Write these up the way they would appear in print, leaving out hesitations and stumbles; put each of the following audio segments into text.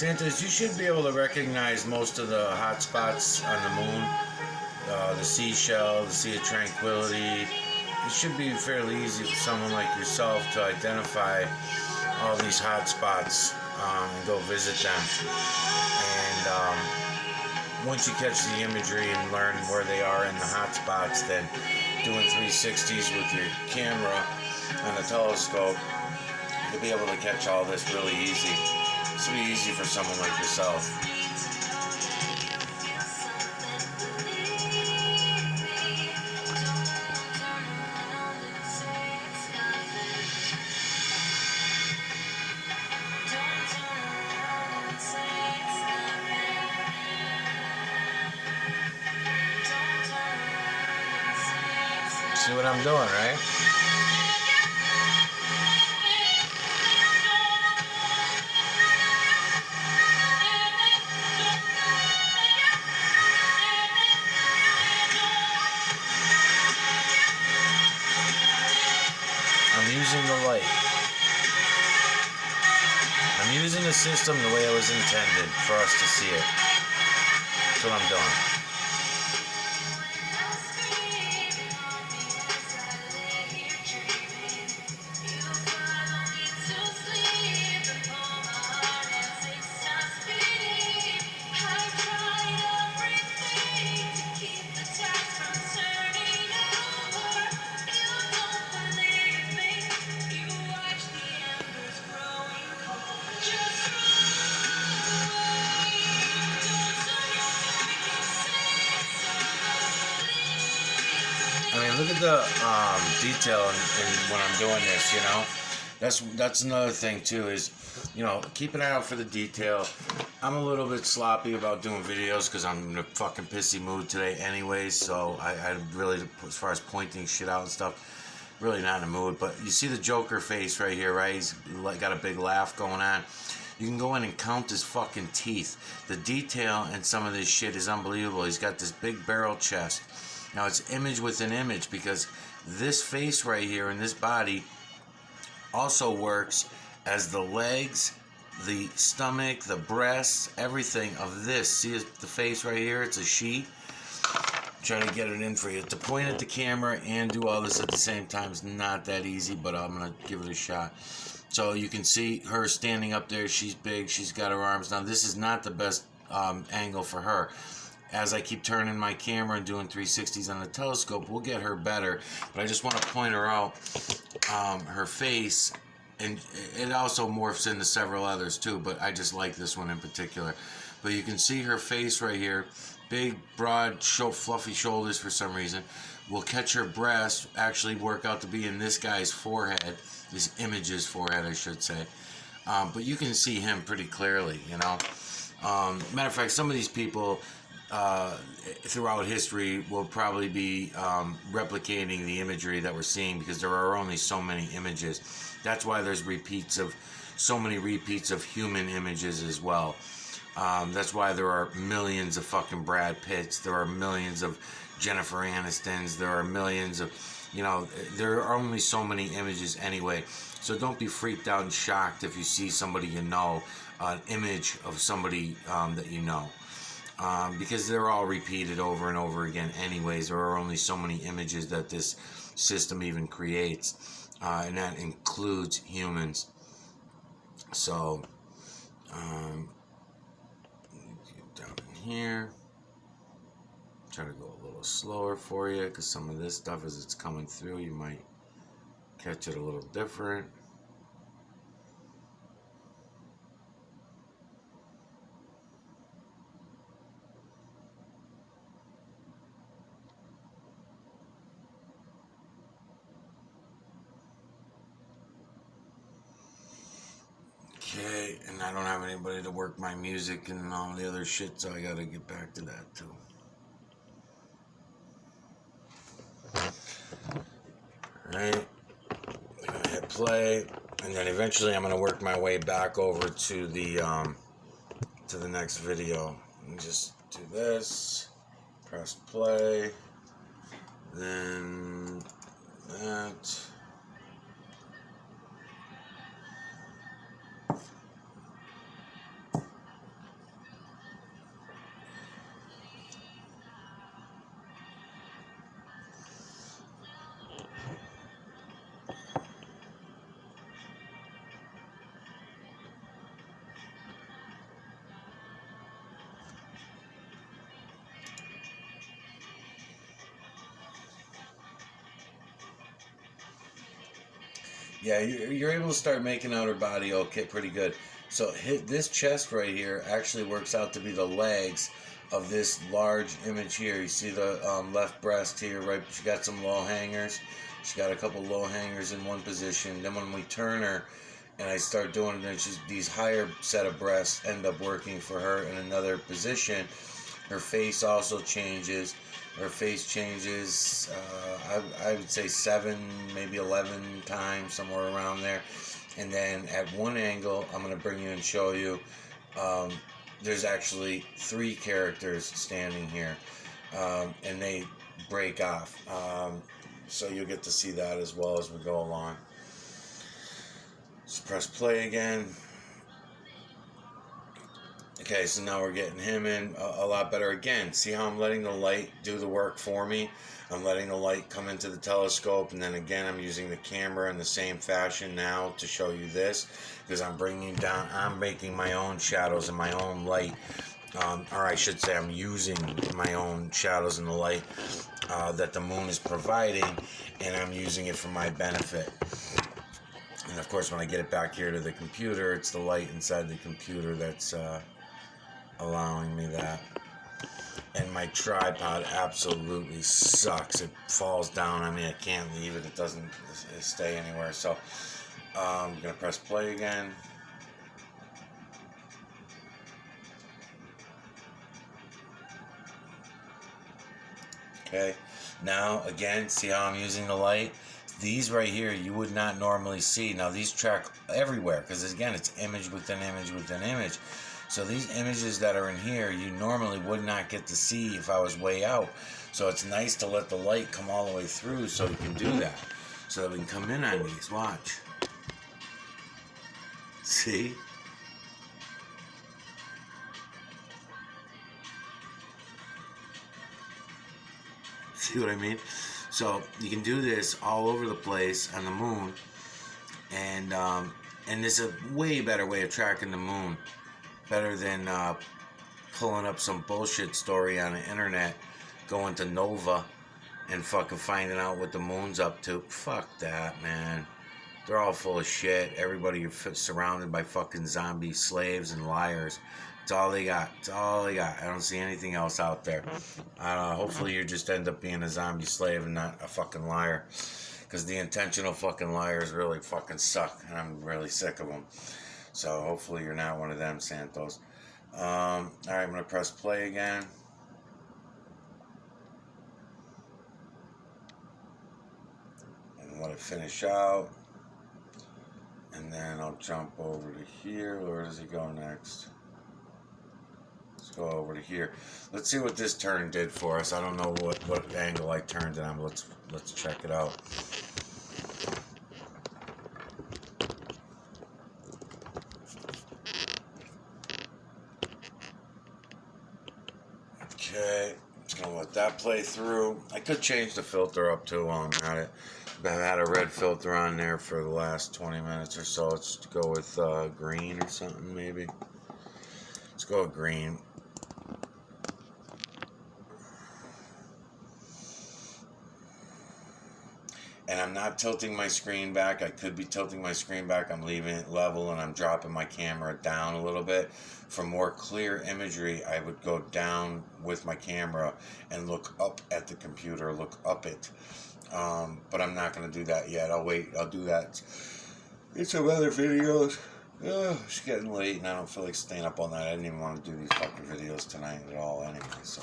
Santos, you should be able to recognize most of the hot spots on the moon. The seashell, the Sea of Tranquility. It should be fairly easy for someone like yourself to identify all these hot spots and go visit them. And once you catch the imagery and learn where they are in the hot spots, then doing 360s with your camera and a telescope, you'll be able to catch all this really easy. This will be easy for someone like yourself. See what I'm doing, right? I'm using the light. I'm using the system the way it was intended for us to see it. That's what I'm doing. I mean, look at the detail in when I'm doing this. You know, that's another thing too. Is, you know, keep an eye out for the detail. I'm a little bit sloppy about doing videos because I'm in a fucking pissy mood today, anyways. So I really, as far as pointing shit out and stuff, really not in the mood. But you see the Joker face right here, right? He's got a big laugh going on. You can go in and count his fucking teeth. The detail in some of this shit is unbelievable. He's got this big barrel chest. Now it's image within image because this face right here and this body also works as the legs, the stomach, the breasts, everything of this. See the face right here? It's a she. Trying to get it in for you. To point at the camera and do all this at the same time is not that easy, but I'm going to give it a shot. So you can see her standing up there. She's big. She's got her arms. Now this is not the best angle for her. As I keep turning my camera and doing 360s on the telescope, we'll get her better. But I just want to point her out, her face, and it also morphs into several others too, but I just like this one in particular. But you can see her face right here, big, broad, fluffy shoulders for some reason. We'll catch her breast, actually work out to be in this guy's forehead, this image's forehead, I should say. But you can see him pretty clearly, you know. Matter of fact, some of these people throughout history will probably be replicating the imagery that we're seeing because there are only so many images. That's why there's so many repeats of human images as well. That's why there are millions of fucking Brad Pitts. There are millions of Jennifer Anistons. There are millions of, you know, there are only so many images anyway. So don't be freaked out and shocked if you see somebody you know, an image of somebody that you know. Because they're all repeated over and over again anyways. There are only so many images that this system even creates, and that includes humans. So get down in here, try to go a little slower for you because some of this stuff, as it's coming through, you might catch it a little different. Okay, and I don't have anybody to work my music and all the other shit, so I gotta get back to that too. Alright, I'm gonna hit play, and then eventually I'm gonna work my way back over to the next video. And just do this, press play, then that. Yeah, you're able to start making out her body okay, pretty good. So this chest right here actually works out to be the legs of this large image here. You see the left breast here, right? She got some low hangers. She got a couple low hangers in one position. Then when we turn her and I start doing it, then these higher set of breasts end up working for her in another position. Her face also changes. Her face changes, I would say 7, maybe 11 times, somewhere around there. And then at one angle, I'm going to bring you and show you, um, there's actually 3 characters standing here. And they break off. So you'll get to see that as well as we go along. Just press play again. Okay, so now we're getting him in a lot better again. See how I'm letting the light do the work for me? I'm letting the light come into the telescope, and then again I'm using the camera in the same fashion now to show you this, because I'm making my own shadows and my own light. Or I should say I'm using my own shadows and the light that the moon is providing, and I'm using it for my benefit. And of course, when I get it back here to the computer, it's the light inside the computer that's allowing me that. And my tripod absolutely sucks. It falls down. I mean, I can't leave it. It doesn't stay anywhere. So I'm going to press play again. Okay. Now, again, see how I'm using the light? These right here, you would not normally see. Now, these track everywhere because, again, it's image within image within image. So these images that are in here, you normally would not get to see if I was way out. So it's nice to let the light come all the way through so you can do that. So that we can come in on these. Watch. See? See what I mean? So you can do this all over the place on the moon. And there's a way better way of tracking the moon. Better than pulling up some bullshit story on the internet, going to Nova and fucking finding out what the moon's up to. Fuck that, man. They're all full of shit. Everybody, you're surrounded by fucking zombie slaves and liars. It's all they got. It's all they got. I don't see anything else out there. Hopefully you just end up being a zombie slave and not a fucking liar. Because the intentional fucking liars really fucking suck. And I'm really sick of them. So hopefully you're not one of them, Santos. Alright, I'm going to press play again. And let it finish out. And then I'll jump over to here. Where does he go next? Let's go over to here. Let's see what this turn did for us. I don't know what angle I turned it on, but let's check it out. Okay, just gonna let that play through. I could change the filter up too while I'm at it. I've had a red filter on there for the last 20 minutes or so. Let's go with green or something maybe. Let's go with green. And I'm not tilting my screen back. I could be tilting my screen back. I'm leaving it level and I'm dropping my camera down a little bit. For more clear imagery, I would go down with my camera and look up at the computer, look up it. But I'm not going to do that yet. I'll wait. I'll do that in some other videos. It's getting late and I don't feel like staying up all night. I didn't even want to do these fucking videos tonight at all anyway, so...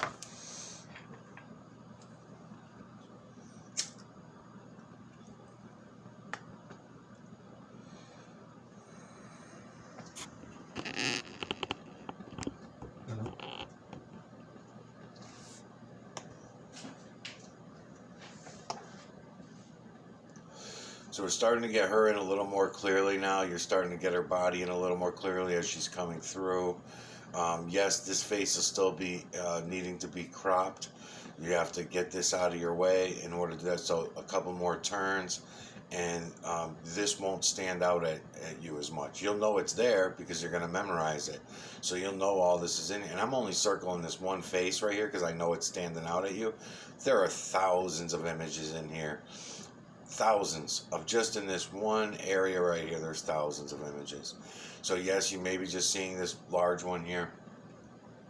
So we're starting to get her in a little more clearly now. You're starting to get her body in a little more clearly as she's coming through. Yes, this face will still be needing to be cropped. You have to get this out of your way in order to do that. So a couple more turns and this won't stand out at you as much. You'll know it's there because you're going to memorize it. So you'll know all this is in here. And I'm only circling this one face right here because I know it's standing out at you. There are thousands of images in here. Thousands of just in this one area right here. There's thousands of images. So yes, you may be just seeing this large one here.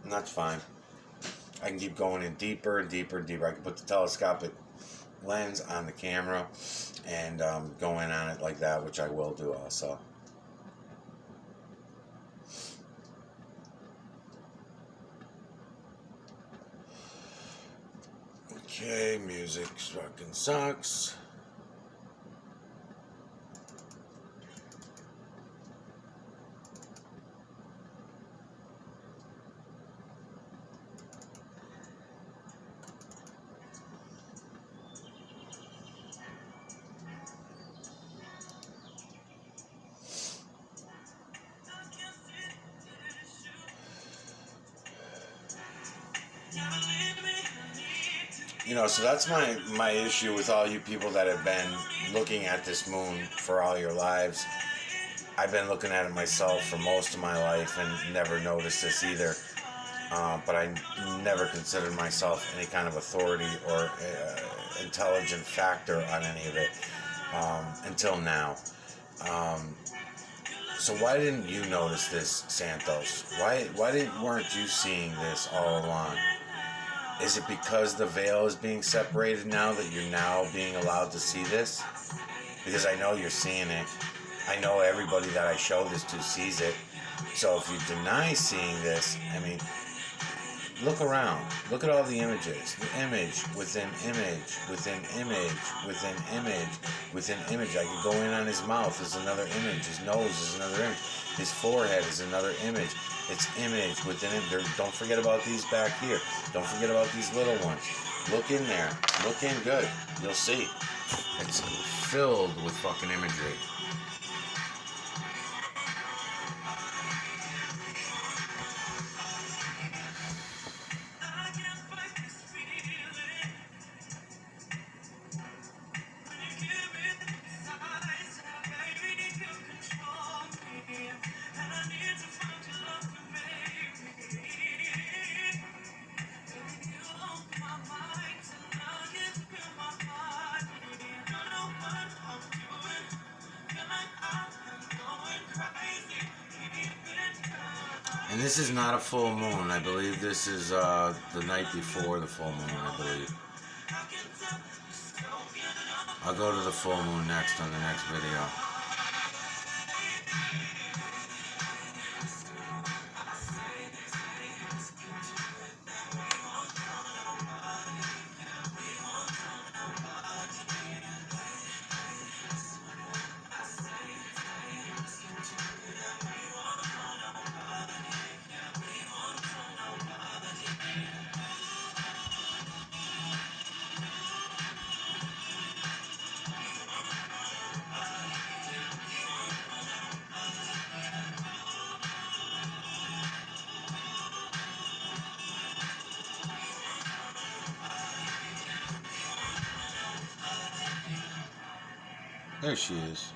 And that's fine. I can keep going in deeper and deeper and deeper. I can put the telescopic lens on the camera and go in on it like that, which I will do also. Okay, music fucking sucks. You know, so that's my issue with all you people that have been looking at this moon for all your lives. I've been looking at it myself for most of my life and never noticed this either. But I never considered myself any kind of authority or intelligent factor on any of it until now. Um, so why didn't you notice this, Santos? Weren't you seeing this all along? Is it because the veil is being separated now that you're now being allowed to see this? Because I know you're seeing it. I know everybody that I show this to sees it. So if you deny seeing this, I mean, look around. Look at all the images. The image within image within image within image within image. I could go in on his mouth is another image. His nose is another image. His forehead is another image. It's image within it. Don't forget about these back here. Don't forget about these little ones. Look in there. Look in good. You'll see. It's filled with fucking imagery. And this is not a full moon. I believe this is the night before the full moon, I believe. I'll go to the full moon next on the next video. There she is.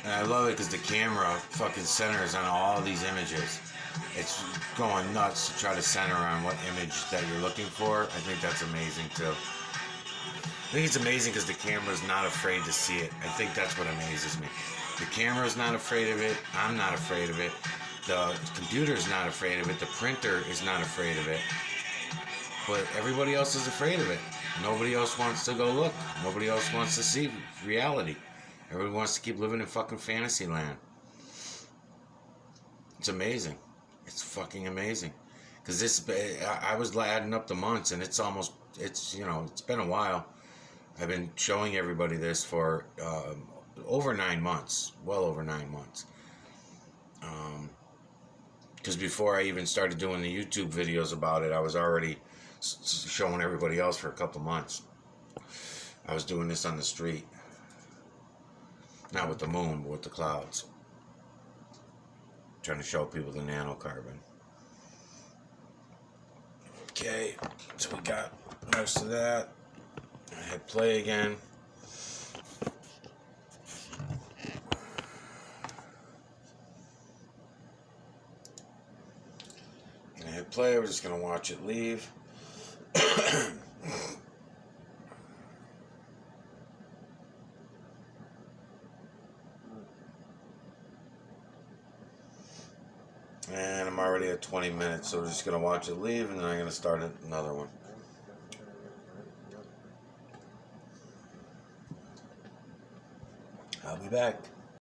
And I love it because the camera fucking centers on all these images. It's going nuts to try to center on what image that you're looking for. I think that's amazing too. I think it's amazing because the camera's not afraid to see it. I think that's what amazes me. The camera's not afraid of it. I'm not afraid of it. The computer's not afraid of it. The printer is not afraid of it. But everybody else is afraid of it. Nobody else wants to go look. Nobody else wants to see reality. Everybody wants to keep living in fucking fantasy land. It's amazing. It's fucking amazing. Because this, I was adding up the months, and it's been a while. I've been showing everybody this for over 9 months. Well over 9 months. Because before I even started doing the YouTube videos about it, I was already showing everybody else for a couple months. I was doing this on the street. Not with the moon, but with the clouds. Trying to show people the nanocarbon. Okay, so we got most of that. I hit play again. And I hit play, we're just going to watch it leave. And I'm already at 20 minutes, so we're just going to watch it leave, and then I'm going to start another one. I'll be back.